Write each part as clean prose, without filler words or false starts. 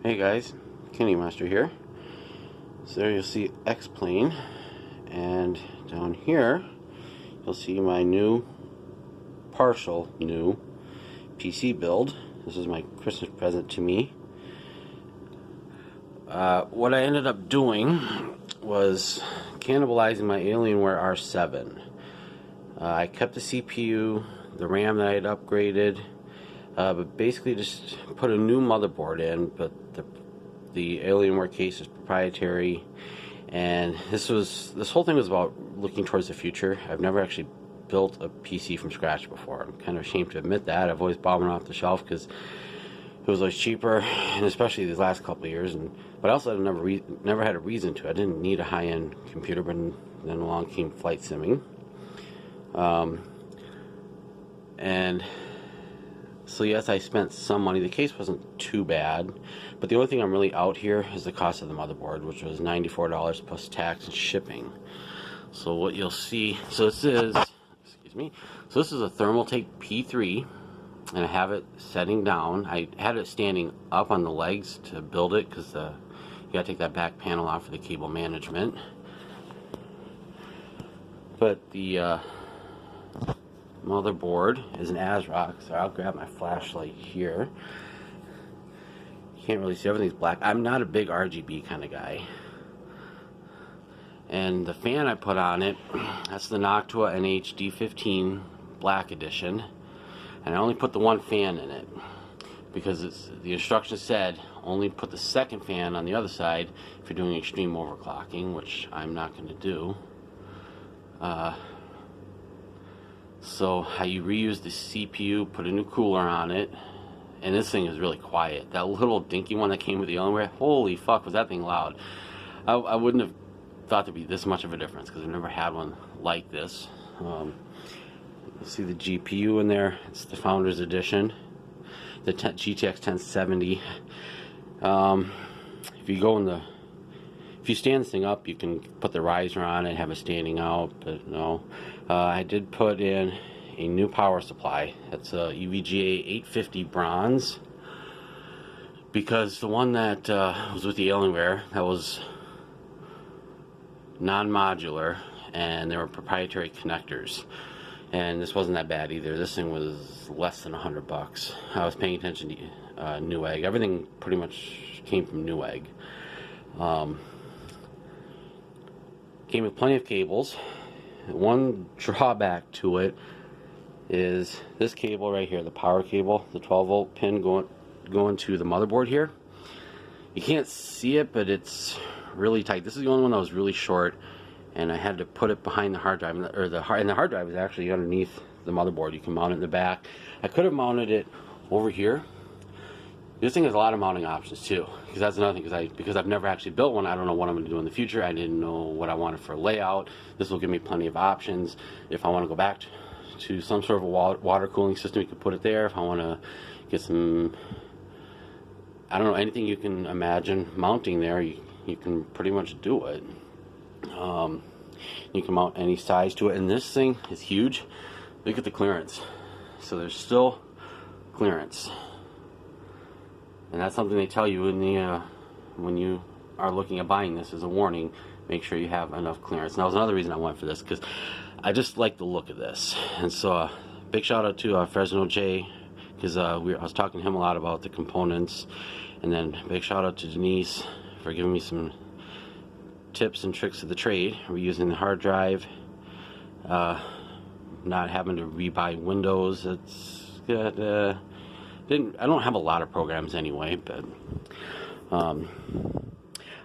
Hey guys, Kenny Master here. So there you'll see X-Plane, and down here you'll see my partial new PC build. This is my Christmas present to me. What I ended up doing was cannibalizing my Alienware R7. I kept the CPU, the RAM that I had upgraded, but basically just put a new motherboard in, but the Alienware case is proprietary, and this whole thing was about looking towards the future. I've never actually built a PC from scratch before. I'm kind of ashamed to admit that. I've always bought one off the shelf because it was always cheaper, and especially these last couple of years. But I also never had a reason to. I didn't need a high-end computer, but then along came flight simming. And so yes, I spent some money. The case wasn't too bad, but the only thing I'm really out here is the cost of the motherboard, which was $94 plus tax and shipping. So what you'll see, so this is a Thermaltake P3, and I have it setting down. I had it standing up on the legs to build it because you gotta take that back panel off for the cable management. But the motherboard is an Asrock, so I'll grab my flashlight here. You can't really see, everything's black. I'm not a big RGB kind of guy. And the fan I put on it, that's the Noctua NH-D15 Black edition, and I only put the one fan in it because the instructions said only put the second fan on the other side if you're doing extreme overclocking, which I'm not going to do. So you reuse the CPU, put a new cooler on it, and this thing is really quiet. That little dinky one that came with the Alienware, holy fuck, was that thing loud. I wouldn't have thought there'd be this much of a difference because I've never had one like this. You'll see the GPU in there. It's the Founders Edition, the GTX 1070. If you stand this thing up, you can put the riser on and have it standing out, but no. I did put in a new power supply. It's a EVGA 850 bronze, because the one that was with the Alienware, that was non-modular, and there were proprietary connecters. And this wasn't that bad either. This thing was less than $100. I was paying attention to Newegg. Everything pretty much came from Newegg. Came with plenty of cables. One drawback to it is this cable right here, the power cable, the 12-volt pin going to the motherboard here. You can't see it, but it's really tight. This is the only one that was really short, and I had to put it behind the hard drive, and the hard drive is actually underneath the motherboard. You can mount it in the back. I could have mounted it over here. This thing has a lot of mounting options too, because that's another thing, because I've never actually built one. I don't know what I'm going to do in the future. I didn't know what I wanted for a layout. This will give me plenty of options. If I want to go back to some sort of a water cooling system, you can put it there. If I want to get some, I don't know, anything you can imagine mounting there, you can pretty much do it. You can mount any size to it, and this thing is huge. Look at the clearance. So there's still clearance. And that's something they tell you in the when you are looking at buying this as a warning. Make sure you have enough clearance. And that was another reason I went for this, because I just like the look of this. And so big shout out to FresnoJay, because I was talking to him a lot about the components. And then big shout out to Denise for giving me some tips and tricks of the trade. We're using the hard drive, not having to rebuy Windows. It's good. I don't have a lot of programs anyway, but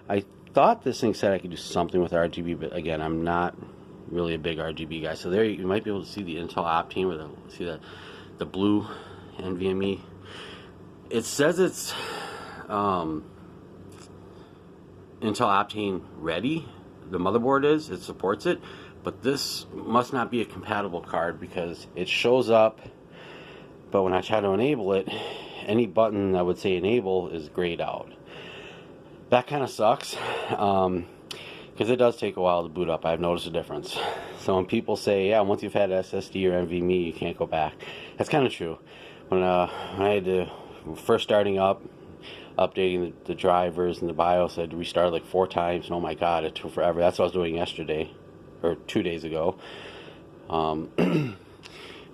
I thought this thing said I could do something with RGB, but again, I'm not really a big RGB guy. So there you might be able to see the Intel Optane, where see the blue NVMe. It says it's Intel Optane ready. The motherboard it supports it, but this must not be a compatible card because it shows up. But when I try to enable it, any button that would say enable is grayed out. That kind of sucks, because it does take a while to boot up. I've noticed a difference. So when people say, yeah, once you've had SSD or NVMe, you can't go back, that's kind of true. When I had to first starting up, updating the drivers and the BIOS. I had to restart like 4 times, and oh my god, it took forever. That's what I was doing yesterday, or 2 days ago. And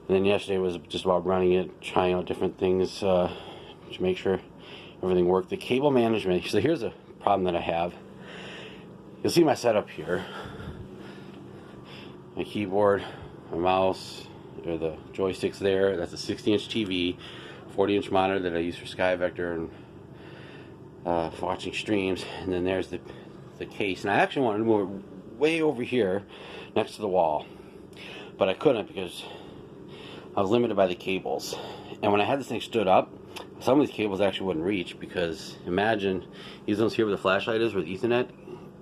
then yesterday was just about running it, trying out different things to make sure everything worked. The cable management, so here's a problem that I have. You'll see my setup here. My keyboard, my mouse, or the joysticks there. That's a 60-inch TV, 40-inch monitor that I use for SkyVector and for watching streams. And then there's the case. And I actually wanted to move it way over here next to the wall, but I couldn't because I was limited by the cables. And when I had this thing stood up, some of these cables actually wouldn't reach, because imagine these ones here where the flashlight is, where the Ethernet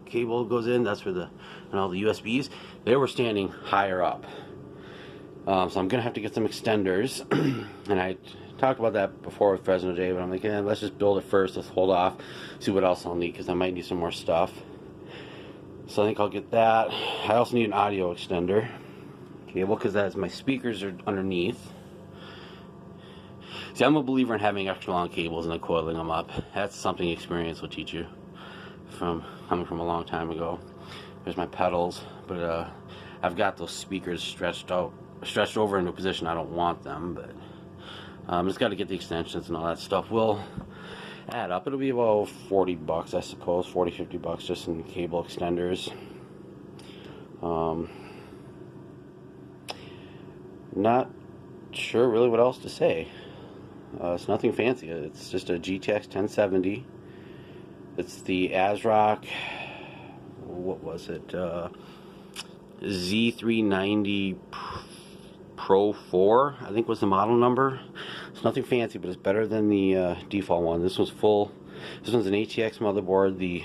cable goes in, that's where and all the USBs, they were standing higher up. So I'm gonna have to get some extenders. And I talked about that before with FresnoJay, but I'm like, let's just build it first, let's hold off, see what else I'll need, because I might need some more stuff. So I think I'll get that. I also need an audio extender cable, because that's my speakers are underneath. See, I'm a believer in having extra long cables and then coiling them up. That's something experience will teach you, from coming from a long time ago. There's my pedals, but I've got those speakers stretched over into a position I don't want them, but just got to get the extensions and all that stuff. Will add up. It'll be about 40 bucks, I suppose, 40, 50 bucks just in cable extenders. Not sure really what else to say. It's nothing fancy. It's just a GTX 1070. It's the Asrock, what was it? Z390 Pro 4, I think was the model number. It's nothing fancy, but it's better than the default one. This one's full. This one's an ATX motherboard. The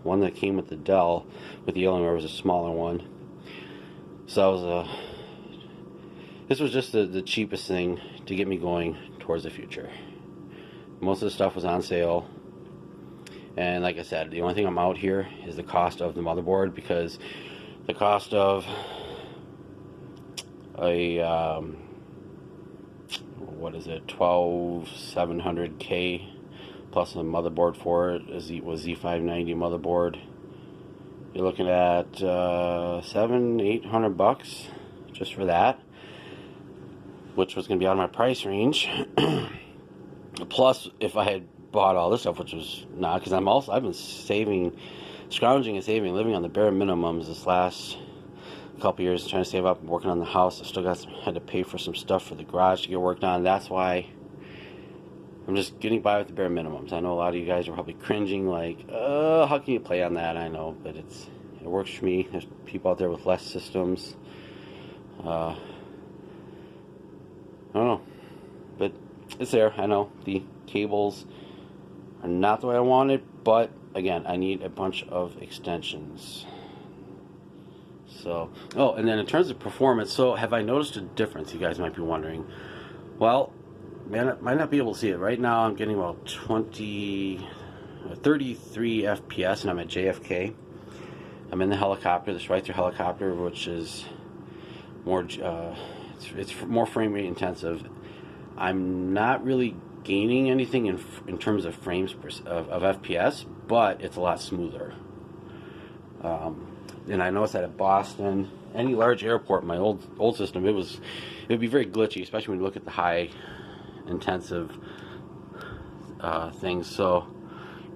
one that came with the Dell, with the Alienware, was a smaller one. So that was this was just the cheapest thing to get me going towards the future. Most of the stuff was on sale, and like I said, the only thing I'm out here is the cost of the motherboard, because the cost of a what is it, 12700K plus a motherboard for it was Z590 motherboard. You're looking at $700-800 bucks just for that, which was going to be out of my price range. Plus, if I had bought all this stuff, which was not, because I've been scrounging and saving, living on the bare minimums this last couple years, trying to save up and working on the house. I still had to pay for some stuff for the garage to get worked on. That's why I'm just getting by with the bare minimums. I know a lot of you guys are probably cringing, like, how can you play on that? I know, but it works for me. There's people out there with less systems. I don't know, but it's there. I know the cables are not the way I wanted, but again, I need a bunch of extensions. So, oh, and then in terms of performance, so have I noticed a difference? You guys might be wondering. Well, man, I might not be able to see it right now. I'm getting about 33 FPS, and I'm at JFK. I'm in the helicopter, the Schweitzer helicopter, which is more it's more frame rate intensive. I'm not really gaining anything in terms of frames of FPS, but it's a lot smoother. And I noticed that at Boston, any large airport, my old system, it would be very glitchy, especially when you look at the high intensive things. So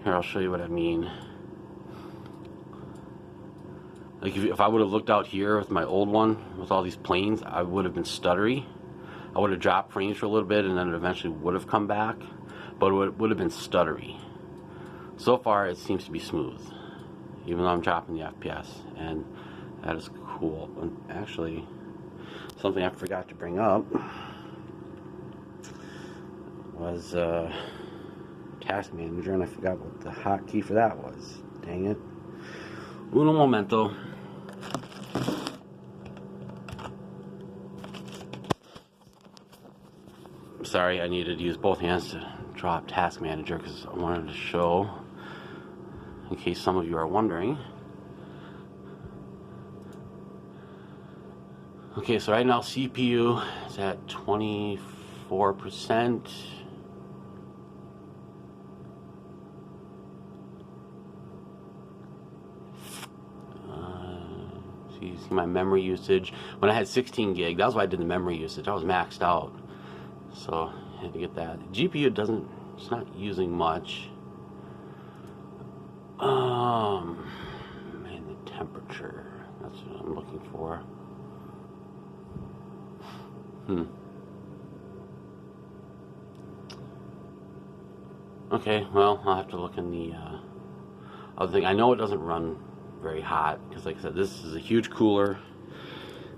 here, I'll show you what I mean. Like if I would have looked out here with my old one with all these planes, I would have been stuttery. I would have dropped frames for a little bit, and then it eventually would have come back, but it would have been stuttery. So far, it seems to be smooth, even though I'm dropping the FPS, and that is cool. And actually, something I forgot to bring up was Task Manager, and I forgot what the hotkey for that was. Dang it. Uno momento. Sorry, I needed to use both hands to drop Task Manager because I wanted to show, in case some of you are wondering. Okay, so right now CPU is at 24%. You see my memory usage. When I had 16 gig, that was why I did the memory usage. I was maxed out. So I had to get that. GPU it's not using much. Man, the temperature. That's what I'm looking for. Okay, well, I'll have to look in the other thing. I know it doesn't run very hot because, like I said, this is a huge cooler.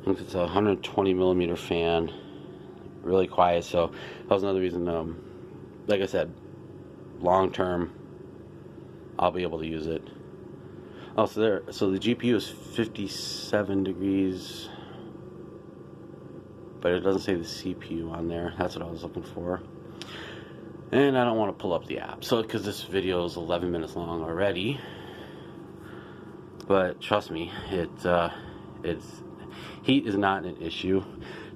I think it's a 120 millimeter fan, really quiet. So that was another reason. Like I said, long term, I'll be able to use it. Oh, so the GPU is 57 degrees, but it doesn't say the CPU on there. That's what I was looking for. And I don't want to pull up the app, so because this video is 11 minutes long already. But trust me, heat is not an issue.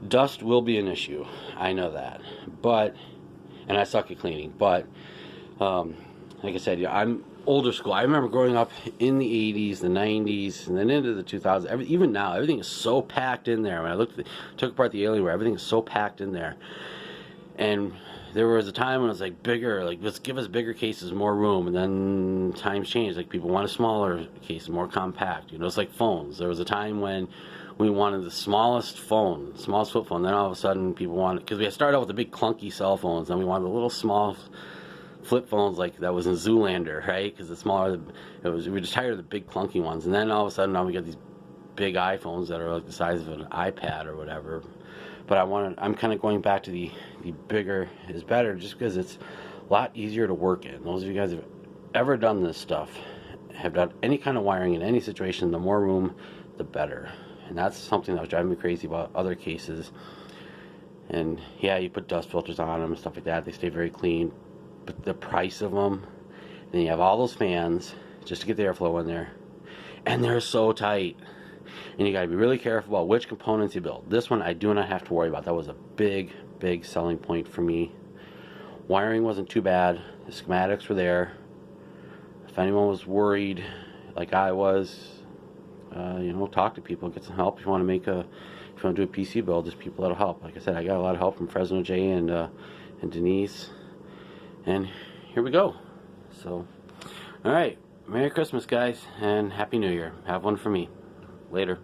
Dust will be an issue. I know that, and I suck at cleaning. But like I said, yeah, I'm older school. I remember growing up in the 80s, the 90s, and then into the 2000s. Even now, everything is so packed in there. When I took apart the Alienware, everything is so packed in there. And there was a time when it was like bigger, like let's give us bigger cases, more room, and then times changed. Like people want a smaller case, more compact. You know, it's like phones. There was a time when we wanted the smallest phone, smallest flip phone. Then all of a sudden people wanted, because we had started out with the big clunky cell phones, then we wanted the little small flip phones like that was in Zoolander, right? Because the smaller, we were just tired of the big clunky ones. And then all of a sudden now we got these big iPhones that are like the size of an iPad or whatever. But I'm kind of going back to the bigger is better, just because it's a lot easier to work in. Those of you guys who have ever done this stuff, have done any kind of wiring in any situation, the more room, the better. And that's something that was driving me crazy about other cases. And yeah, you put dust filters on them and stuff like that. They stay very clean. But the price of them, then you have all those fans just to get the airflow in there. And they're so tight. And you got to be really careful about which components you build. This one I do not have to worry about. That was a big selling point for me. Wiring wasn't too bad. The schematics were there. If anyone was worried like I was, you know, talk to people, get some help. If you want to if you want to do a PC build, there's people that'll help. Like I said, I got a lot of help from FresnoJay and Danice. And here we go. So, all right. Merry Christmas, guys, and Happy New Year. Have one for me. Later.